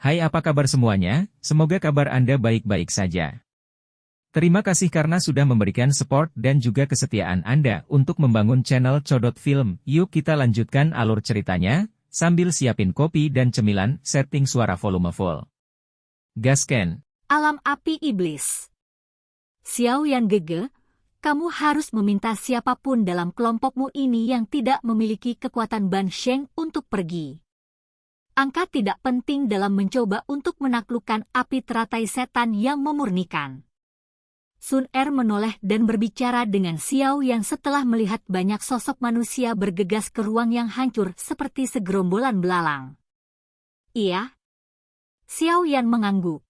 Hai, apa kabar semuanya? Semoga kabar Anda baik-baik saja. Terima kasih karena sudah memberikan support dan juga kesetiaan Anda untuk membangun channel Codot Film. Yuk kita lanjutkan alur ceritanya, sambil siapin kopi dan cemilan, setting suara volume full. Gasken. Alam api iblis. Xiao Yan Gege, kamu harus meminta siapapun dalam kelompokmu ini yang tidak memiliki kekuatan Ban Sheng untuk pergi. Angka tidak penting dalam mencoba untuk menaklukkan api teratai setan yang memurnikan. Sun Er menoleh dan berbicara dengan Xiao Yan setelah melihat banyak sosok manusia bergegas ke ruang yang hancur seperti segerombolan belalang. Iya. Xiao Yan mengangguk.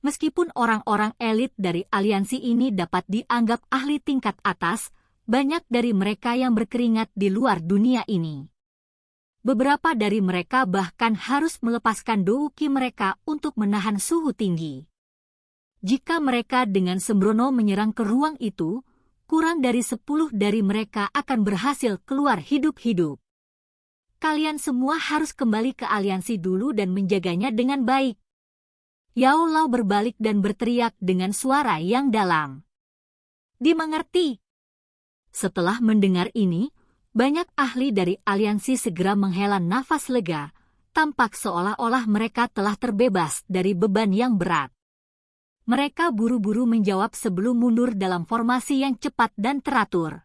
Meskipun orang-orang elit dari aliansi ini dapat dianggap ahli tingkat atas, banyak dari mereka yang berkeringat di luar dunia ini. Beberapa dari mereka bahkan harus melepaskan douki mereka untuk menahan suhu tinggi. Jika mereka dengan sembrono menyerang ke ruang itu, kurang dari 10 dari mereka akan berhasil keluar hidup-hidup. Kalian semua harus kembali ke aliansi dulu dan menjaganya dengan baik. Yao Lao berbalik dan berteriak dengan suara yang dalam. Dimengerti. Setelah mendengar ini, banyak ahli dari aliansi segera menghela nafas lega, tampak seolah-olah mereka telah terbebas dari beban yang berat. Mereka buru-buru menjawab sebelum mundur dalam formasi yang cepat dan teratur.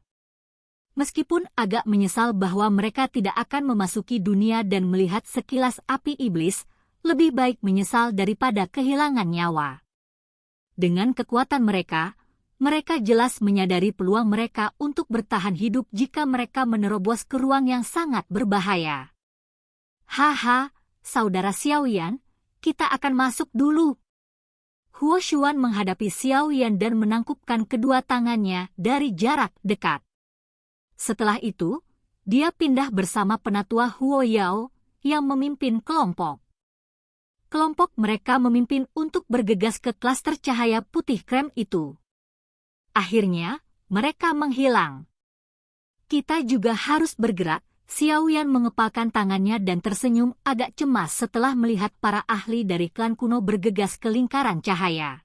Meskipun agak menyesal bahwa mereka tidak akan memasuki dunia dan melihat sekilas api iblis, lebih baik menyesal daripada kehilangan nyawa. Dengan kekuatan mereka jelas menyadari peluang mereka untuk bertahan hidup jika mereka menerobos ke ruang yang sangat berbahaya. Haha, saudara Xiao Yan, kita akan masuk dulu. Huo Xuan menghadapi Xiao Yan dan menangkupkan kedua tangannya dari jarak dekat. Setelah itu, dia pindah bersama penatua Huo Yao yang memimpin kelompok. Kelompok mereka memimpin untuk bergegas ke klaster cahaya putih krem itu. Akhirnya, mereka menghilang. Kita juga harus bergerak. Xiao Yan mengepalkan tangannya dan tersenyum agak cemas setelah melihat para ahli dari klan kuno bergegas ke lingkaran cahaya.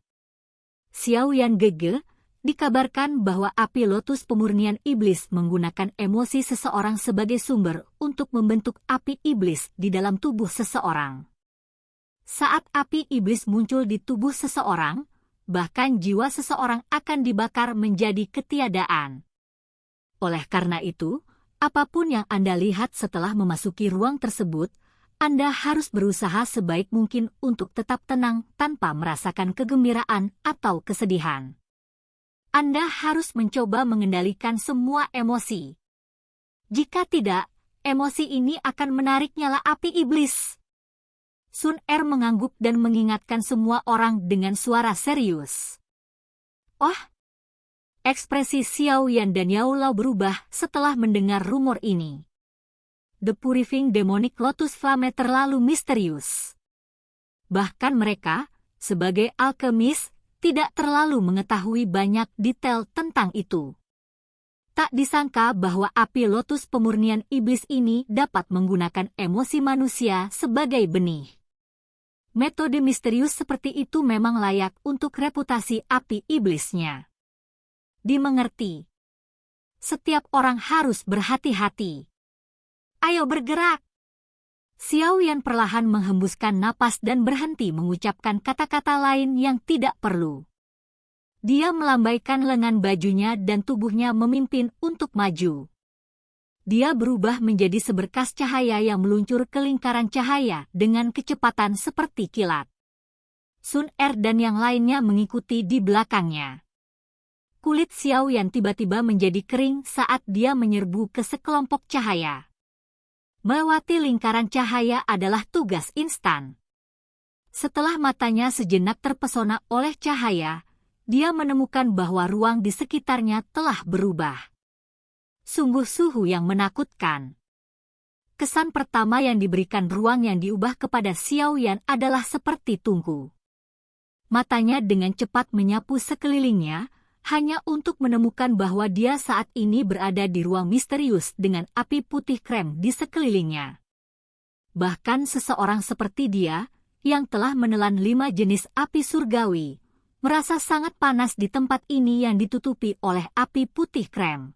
Xiao Yan Gege, dikabarkan bahwa api lotus pemurnian iblis menggunakan emosi seseorang sebagai sumber untuk membentuk api iblis di dalam tubuh seseorang. Saat api iblis muncul di tubuh seseorang, bahkan jiwa seseorang akan dibakar menjadi ketiadaan. Oleh karena itu, apapun yang Anda lihat setelah memasuki ruang tersebut, Anda harus berusaha sebaik mungkin untuk tetap tenang tanpa merasakan kegembiraan atau kesedihan. Anda harus mencoba mengendalikan semua emosi. Jika tidak, emosi ini akan menarik nyala api iblis. Sun Er mengangguk dan mengingatkan semua orang dengan suara serius. Oh! Ekspresi Xiao Yan dan Yao Lao berubah setelah mendengar rumor ini. The Purifying Demonic Lotus Flame terlalu misterius. Bahkan mereka, sebagai alkemis, tidak terlalu mengetahui banyak detail tentang itu. Tak disangka bahwa api lotus pemurnian iblis ini dapat menggunakan emosi manusia sebagai benih. Metode misterius seperti itu memang layak untuk reputasi api iblisnya. Dimengerti. Setiap orang harus berhati-hati. Ayo bergerak. Xiao Yan perlahan menghembuskan napas dan berhenti mengucapkan kata-kata lain yang tidak perlu. Dia melambaikan lengan bajunya dan tubuhnya memimpin untuk maju. Dia berubah menjadi seberkas cahaya yang meluncur ke lingkaran cahaya dengan kecepatan seperti kilat. Sun Er dan yang lainnya mengikuti di belakangnya. Kulit Xiao Yan tiba-tiba menjadi kering saat dia menyerbu ke sekelompok cahaya. Melewati lingkaran cahaya adalah tugas instan. Setelah matanya sejenak terpesona oleh cahaya, dia menemukan bahwa ruang di sekitarnya telah berubah. Sungguh suhu yang menakutkan. Kesan pertama yang diberikan ruang yang diubah kepada Xiao Yan adalah seperti tungku. Matanya dengan cepat menyapu sekelilingnya, hanya untuk menemukan bahwa dia saat ini berada di ruang misterius dengan api putih krem di sekelilingnya. Bahkan seseorang seperti dia, yang telah menelan 5 jenis api surgawi, merasa sangat panas di tempat ini yang ditutupi oleh api putih krem.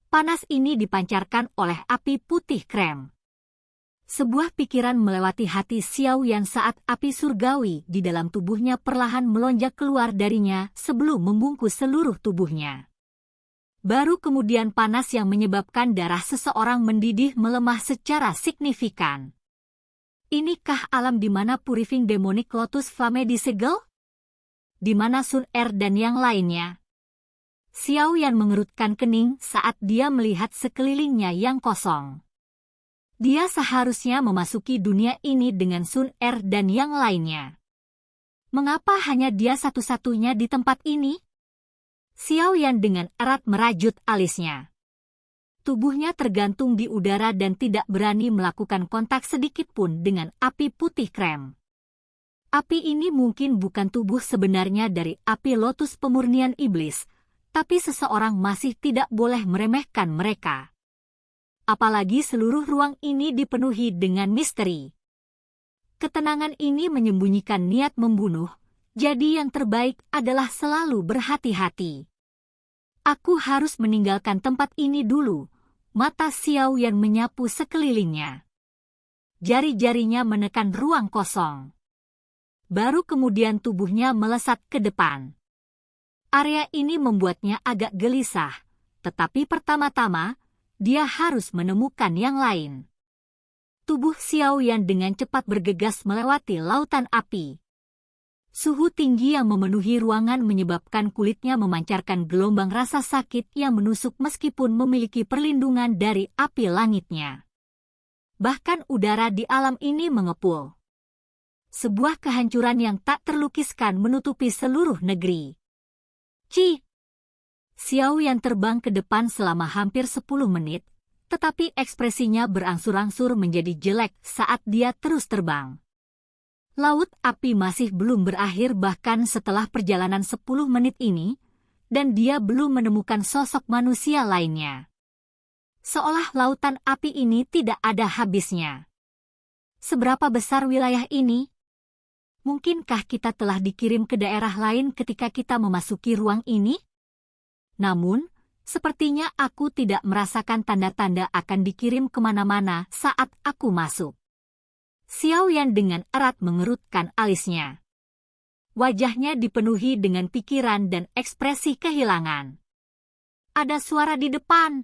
Panas ini dipancarkan oleh api putih krem. Sebuah pikiran melewati hati Xiao Yan saat api surgawi di dalam tubuhnya perlahan melonjak keluar darinya sebelum membungkus seluruh tubuhnya. Baru kemudian panas yang menyebabkan darah seseorang mendidih melemah secara signifikan. Inikah alam di mana Purifying Demonic Lotus Flame disegel? Di mana Sun Er dan yang lainnya? Xiao Yan mengerutkan kening saat dia melihat sekelilingnya yang kosong. Dia seharusnya memasuki dunia ini dengan Sun Er dan yang lainnya. Mengapa hanya dia satu-satunya di tempat ini? Xiao Yan dengan erat merajut alisnya. Tubuhnya tergantung di udara dan tidak berani melakukan kontak sedikit pun dengan api putih krem. Api ini mungkin bukan tubuh sebenarnya dari api lotus pemurnian iblis, tapi seseorang masih tidak boleh meremehkan mereka. Apalagi seluruh ruang ini dipenuhi dengan misteri. Ketenangan ini menyembunyikan niat membunuh, jadi yang terbaik adalah selalu berhati-hati. Aku harus meninggalkan tempat ini dulu, mata Xiao Yan menyapu sekelilingnya. Jari-jarinya menekan ruang kosong. Baru kemudian tubuhnya melesat ke depan. Area ini membuatnya agak gelisah, tetapi pertama-tama, dia harus menemukan yang lain. Tubuh Xiao Yan dengan cepat bergegas melewati lautan api. Suhu tinggi yang memenuhi ruangan menyebabkan kulitnya memancarkan gelombang rasa sakit yang menusuk meskipun memiliki perlindungan dari api langitnya. Bahkan udara di alam ini mengepul. Sebuah kehancuran yang tak terlukiskan menutupi seluruh negeri. Xiao Yan terbang ke depan selama hampir 10 menit, tetapi ekspresinya berangsur-angsur menjadi jelek saat dia terus terbang. Laut api masih belum berakhir bahkan setelah perjalanan 10 menit ini, dan dia belum menemukan sosok manusia lainnya. Seolah lautan api ini tidak ada habisnya. Seberapa besar wilayah ini? Mungkinkah kita telah dikirim ke daerah lain ketika kita memasuki ruang ini? Namun, sepertinya aku tidak merasakan tanda-tanda akan dikirim kemana-mana saat aku masuk. Xiao Yan dengan erat mengerutkan alisnya. Wajahnya dipenuhi dengan pikiran dan ekspresi kehilangan. Ada suara di depan.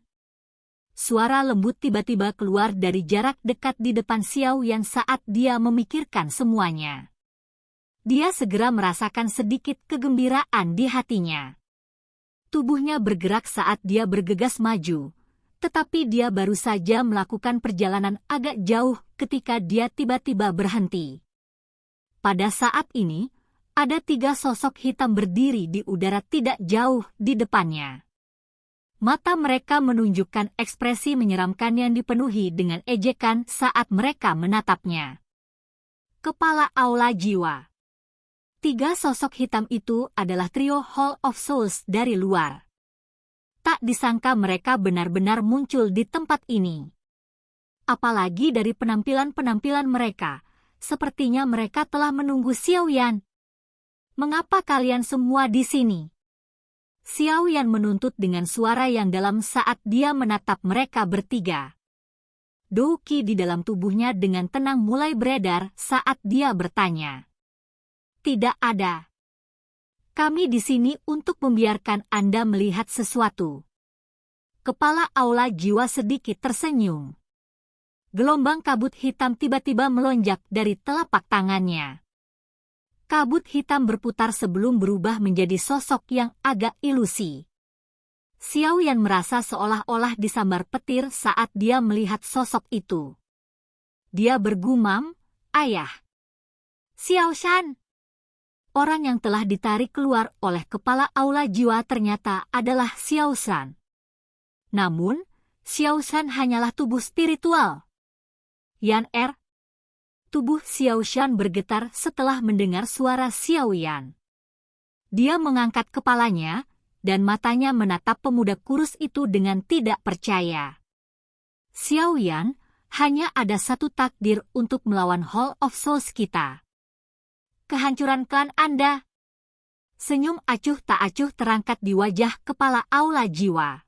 Suara lembut tiba-tiba keluar dari jarak dekat di depan Xiao Yan saat dia memikirkan semuanya. Dia segera merasakan sedikit kegembiraan di hatinya. Tubuhnya bergerak saat dia bergegas maju, tetapi dia baru saja melakukan perjalanan agak jauh ketika dia tiba-tiba berhenti. Pada saat ini, ada 3 sosok hitam berdiri di udara tidak jauh di depannya. Mata mereka menunjukkan ekspresi menyeramkan yang dipenuhi dengan ejekan saat mereka menatapnya. Kepala Aula Jiwa. 3 sosok hitam itu adalah trio Hall of Souls dari luar. Tak disangka mereka benar-benar muncul di tempat ini. Apalagi dari penampilan-penampilan mereka, sepertinya mereka telah menunggu Xiao Yan. Mengapa kalian semua di sini? Xiao Yan menuntut dengan suara yang dalam saat dia menatap mereka bertiga. Douqi di dalam tubuhnya dengan tenang mulai beredar saat dia bertanya. Tidak ada. Kami di sini untuk membiarkan Anda melihat sesuatu. Kepala Aula Jiwa sedikit tersenyum. Gelombang kabut hitam tiba-tiba melonjak dari telapak tangannya. Kabut hitam berputar sebelum berubah menjadi sosok yang agak ilusi. Xiao Yan merasa seolah-olah disambar petir saat dia melihat sosok itu. Dia bergumam, "Ayah." Xiao Shan. Orang yang telah ditarik keluar oleh kepala Aula Jiwa ternyata adalah Xiao Shan. Namun, Xiao Shan hanyalah tubuh spiritual. Yan Er. Tubuh Xiao Shan bergetar setelah mendengar suara Xiao Yan. Dia mengangkat kepalanya, dan matanya menatap pemuda kurus itu dengan tidak percaya. Xiao Yan, hanya ada satu takdir untuk melawan Hall of Souls kita. kehancuran klan Anda. Senyum acuh tak acuh terangkat di wajah kepala Aula Jiwa.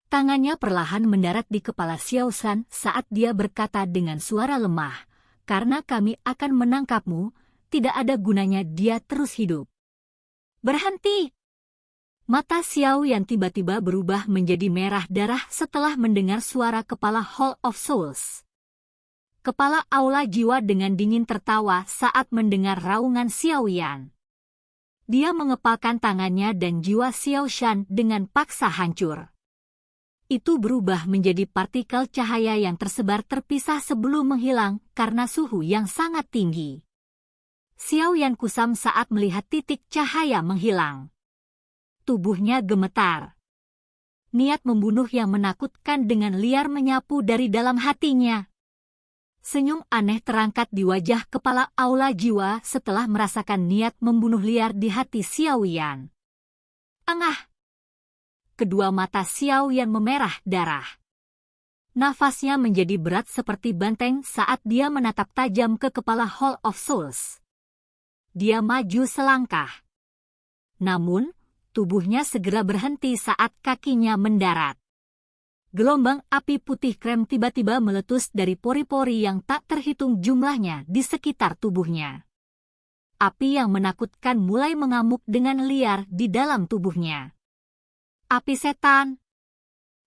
Tangannya perlahan mendarat di kepala Xiao Shan saat dia berkata dengan suara lemah, "Karena kami akan menangkapmu, tidak ada gunanya dia terus hidup." "Berhenti!" Mata Xiao yang tiba-tiba berubah menjadi merah darah setelah mendengar suara kepala Hall of Souls. Kepala Aula Jiwa dengan dingin tertawa saat mendengar raungan Xiao Yan. Dia mengepalkan tangannya dan jiwa Xiao Shan dengan paksa hancur. Itu berubah menjadi partikel cahaya yang tersebar terpisah sebelum menghilang karena suhu yang sangat tinggi. Xiao Yan kusam saat melihat titik cahaya menghilang. Tubuhnya gemetar. Niat membunuh yang menakutkan dengan liar menyapu dari dalam hatinya. Senyum aneh terangkat di wajah kepala Aula Jiwa setelah merasakan niat membunuh liar di hati Xiao Yan. "Engah!" Kedua mata Xiao Yan memerah darah. Nafasnya menjadi berat seperti banteng saat dia menatap tajam ke kepala Hall of Souls. Dia maju selangkah. Namun, tubuhnya segera berhenti saat kakinya mendarat. Gelombang api putih krem tiba-tiba meletus dari pori-pori yang tak terhitung jumlahnya di sekitar tubuhnya. Api yang menakutkan mulai mengamuk dengan liar di dalam tubuhnya. "Api setan!"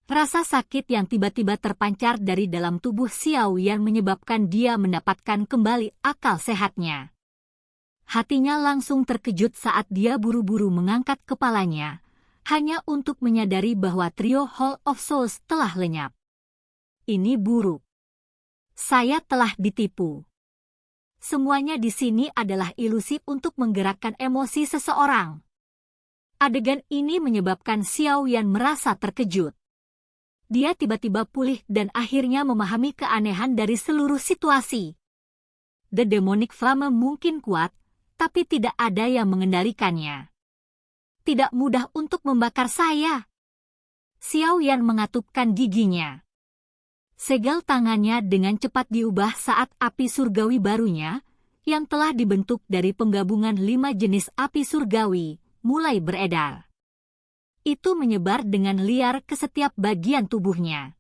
Rasa sakit yang tiba-tiba terpancar dari dalam tubuh Xiao Yan menyebabkan dia mendapatkan kembali akal sehatnya. Hatinya langsung terkejut saat dia buru-buru mengangkat kepalanya, hanya untuk menyadari bahwa trio Hall of Souls telah lenyap. Ini buruk. Saya telah ditipu. Semuanya di sini adalah ilusi untuk menggerakkan emosi seseorang. Adegan ini menyebabkan Xiao Yan merasa terkejut. Dia tiba-tiba pulih dan akhirnya memahami keanehan dari seluruh situasi. The Demonic Flame mungkin kuat, tapi tidak ada yang mengendalikannya. Tidak mudah untuk membakar saya. Xiao Yan mengatupkan giginya. Segel tangannya dengan cepat diubah saat api surgawi barunya, yang telah dibentuk dari penggabungan 5 jenis api surgawi, mulai beredar. Itu menyebar dengan liar ke setiap bagian tubuhnya.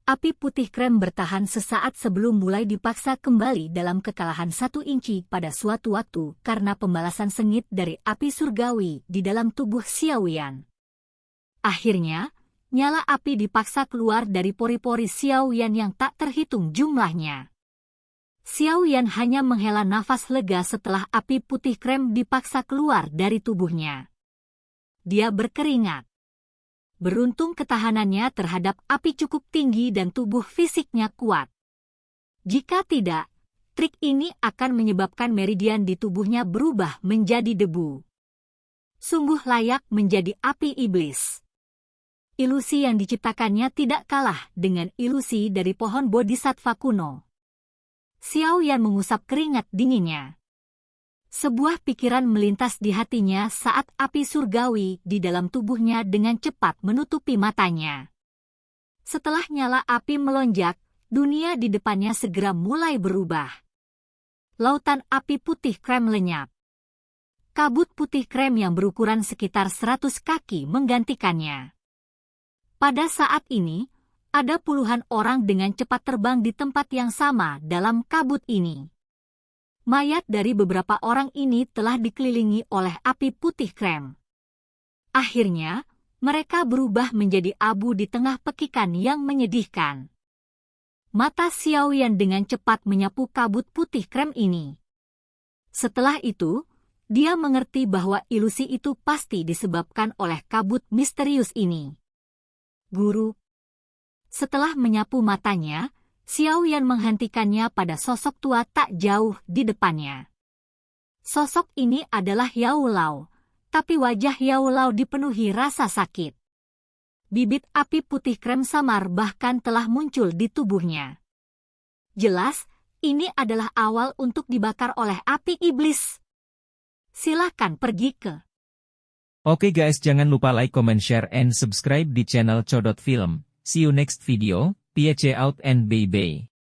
Api putih krem bertahan sesaat sebelum mulai dipaksa kembali dalam kekalahan 1 inci pada suatu waktu karena pembalasan sengit dari api surgawi di dalam tubuh Xiao Yan. Akhirnya, nyala api dipaksa keluar dari pori-pori Xiao Yan yang tak terhitung jumlahnya. Xiao Yan hanya menghela nafas lega setelah api putih krem dipaksa keluar dari tubuhnya. Dia berkeringat. Beruntung ketahanannya terhadap api cukup tinggi dan tubuh fisiknya kuat. Jika tidak, trik ini akan menyebabkan meridian di tubuhnya berubah menjadi debu. Sungguh layak menjadi api iblis. Ilusi yang diciptakannya tidak kalah dengan ilusi dari pohon bodhisattva kuno. Xiao Yan mengusap keringat dinginnya. Sebuah pikiran melintas di hatinya saat api surgawi di dalam tubuhnya dengan cepat menutupi matanya. Setelah nyala api melonjak, dunia di depannya segera mulai berubah. Lautan api putih krem lenyap. Kabut putih krem yang berukuran sekitar 100 kaki menggantikannya. Pada saat ini, ada puluhan orang dengan cepat terbang di tempat yang sama dalam kabut ini. Mayat dari beberapa orang ini telah dikelilingi oleh api putih krem. Akhirnya, mereka berubah menjadi abu di tengah pekikan yang menyedihkan. Mata Xiao Yan dengan cepat menyapu kabut putih krem ini. Setelah itu, dia mengerti bahwa ilusi itu pasti disebabkan oleh kabut misterius ini. "Guru." Setelah menyapu matanya, Xiao Yan menghentikannya pada sosok tua tak jauh di depannya. Sosok ini adalah Yao Lao, tapi wajah Yao Lao dipenuhi rasa sakit. Bibit api putih krem samar bahkan telah muncul di tubuhnya. Jelas, ini adalah awal untuk dibakar oleh api iblis. Silakan pergi ke. Oke guys, jangan lupa like, comment, share, and subscribe di channel Codot Film. See you next video. Peace out and bye-bye.